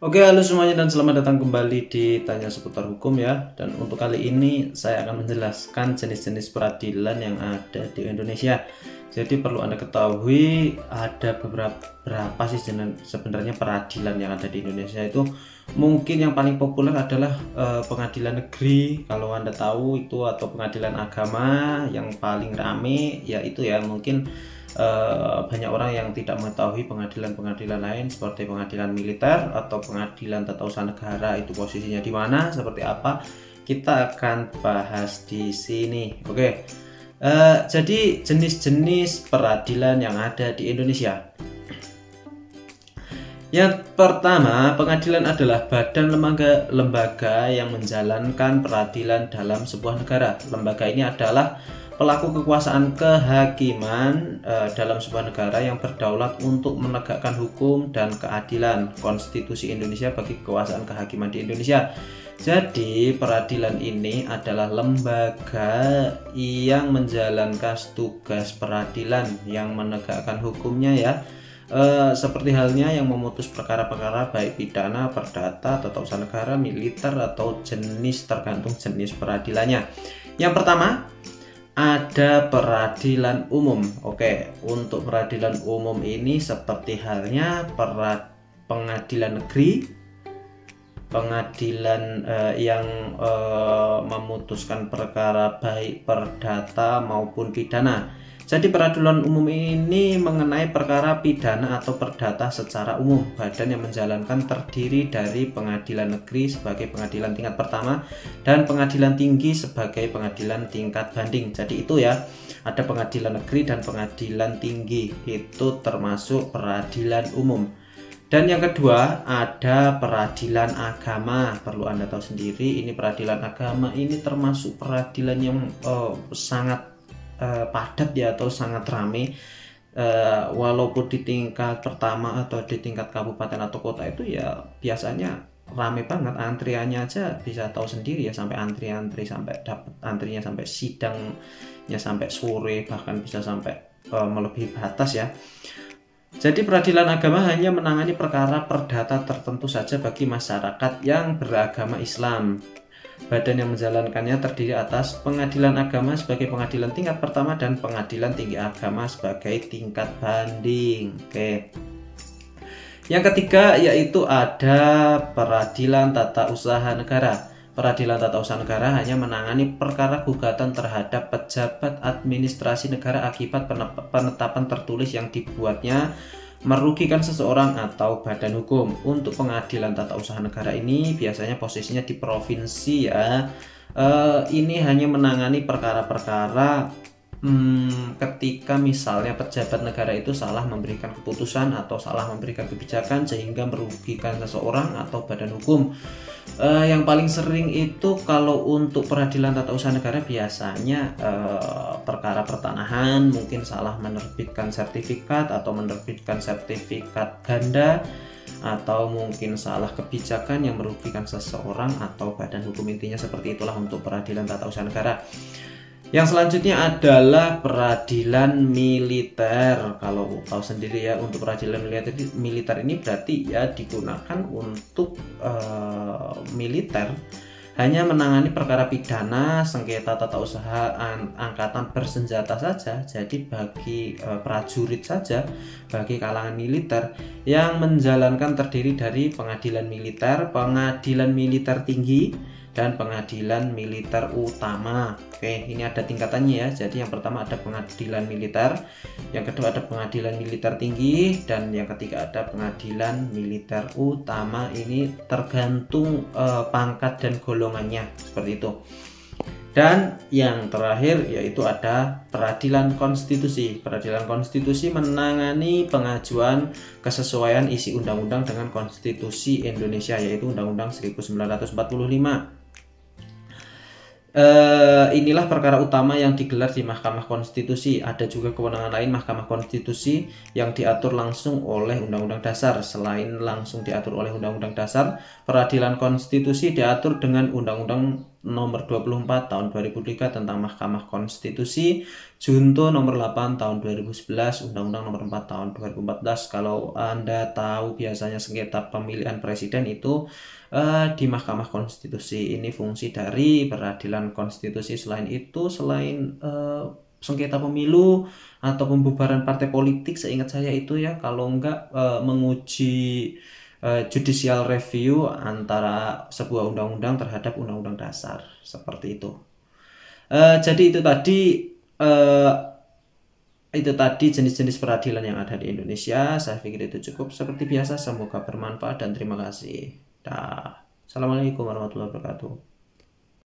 Oke, halo semuanya dan selamat datang kembali di Tanya Seputar Hukum ya. Dan untuk kali ini saya akan menjelaskan jenis-jenis peradilan yang ada di Indonesia. Jadi perlu Anda ketahui ada berapa sih sebenarnya peradilan yang ada di Indonesia itu. Mungkin yang paling populer adalah pengadilan negeri kalau Anda tahu itu, atau pengadilan agama. Yang paling rame yaitu ya mungkin banyak orang yang tidak mengetahui pengadilan-pengadilan lain seperti pengadilan militer atau pengadilan tata usaha negara, itu posisinya di mana, seperti apa, kita akan bahas di sini. Oke. Jadi jenis-jenis peradilan yang ada di Indonesia. Yang pertama, pengadilan adalah badan lembaga yang menjalankan peradilan dalam sebuah negara. Lembaga ini adalah pelaku kekuasaan kehakiman dalam sebuah negara yang berdaulat untuk menegakkan hukum dan keadilan. Konstitusi Indonesia bagi kekuasaan kehakiman di Indonesia. Jadi peradilan ini adalah lembaga yang menjalankan tugas peradilan, yang menegakkan hukumnya ya. Seperti halnya yang memutus perkara-perkara baik pidana, perdata, tata usaha negara, militer, atau jenis, tergantung jenis peradilannya. Yang pertama, ada peradilan umum. Oke, untuk peradilan umum ini seperti halnya pengadilan negeri, pengadilan yang memutuskan perkara baik perdata maupun pidana. Jadi peradilan umum ini mengenai perkara pidana atau perdata secara umum. Badan yang menjalankan terdiri dari pengadilan negeri sebagai pengadilan tingkat pertama dan pengadilan tinggi sebagai pengadilan tingkat banding. Jadi itu ya, ada pengadilan negeri dan pengadilan tinggi, itu termasuk peradilan umum. Dan yang kedua ada peradilan agama. Perlu Anda tahu sendiri, ini peradilan agama ini termasuk peradilan yang sangat padat ya, atau sangat ramai. Walaupun di tingkat pertama atau di tingkat kabupaten atau kota itu ya biasanya rame banget, antriannya aja bisa tahu sendiri ya, sampai antri-antri, sampai dapat antrinya, sampai sidangnya sampai sore, bahkan bisa sampai melebihi batas ya. Jadi peradilan agama hanya menangani perkara perdata tertentu saja bagi masyarakat yang beragama Islam. Badan yang menjalankannya terdiri atas pengadilan agama sebagai pengadilan tingkat pertama dan pengadilan tinggi agama sebagai tingkat banding. Oke. Yang ketiga yaitu ada peradilan tata usaha negara. Peradilan tata usaha negara hanya menangani perkara gugatan terhadap pejabat administrasi negara akibat penetapan tertulis yang dibuatnya merugikan seseorang atau badan hukum. Untuk pengadilan tata usaha negara ini biasanya posisinya di provinsi ya. Ini hanya menangani perkara-perkara ketika misalnya pejabat negara itu salah memberikan keputusan atau salah memberikan kebijakan sehingga merugikan seseorang atau badan hukum. Yang paling sering itu kalau untuk peradilan tata usaha negara biasanya perkara pertanahan, mungkin salah menerbitkan sertifikat atau menerbitkan sertifikat ganda, atau mungkin salah kebijakan yang merugikan seseorang atau badan hukum. Intinya seperti itulah untuk peradilan tata usaha negara. Yang selanjutnya adalah peradilan militer. Kalau tahu sendiri ya, untuk peradilan militer ini berarti ya digunakan untuk militer hanya menangani perkara pidana, sengketa tata usaha angkatan bersenjata saja. Jadi bagi prajurit saja, bagi kalangan militer. Yang menjalankan terdiri dari pengadilan militer tinggi, dan pengadilan militer utama. Oke, ini ada tingkatannya ya. Jadi yang pertama ada pengadilan militer, yang kedua ada pengadilan militer tinggi, dan yang ketiga ada pengadilan militer utama. Ini tergantung pangkat dan golongannya, seperti itu. Dan yang terakhir yaitu ada peradilan konstitusi. Peradilan konstitusi menangani pengajuan kesesuaian isi undang-undang dengan konstitusi Indonesia, yaitu Undang-Undang 1945. Inilah perkara utama yang digelar di Mahkamah Konstitusi. Ada juga kewenangan lain Mahkamah Konstitusi yang diatur langsung oleh Undang-Undang Dasar. Selain langsung diatur oleh Undang-Undang Dasar, peradilan konstitusi diatur dengan Undang-Undang nomor 24 tahun 2003 tentang Mahkamah Konstitusi, Junto nomor 8 tahun 2011, Undang-Undang nomor 4 tahun 2014. Kalau Anda tahu, biasanya sengketa pemilihan presiden itu di Mahkamah Konstitusi. Ini fungsi dari peradilan konstitusi. Selain itu, selain sengketa pemilu atau pembubaran partai politik, seingat saya itu ya, kalau enggak menguji judicial review antara sebuah undang-undang terhadap undang-undang dasar, seperti itu. Jadi eh, itu tadi jenis-jenis peradilan yang ada di Indonesia. Saya pikir itu cukup. Seperti biasa, semoga bermanfaat dan terima kasih. Dah. Assalamualaikum warahmatullahi wabarakatuh.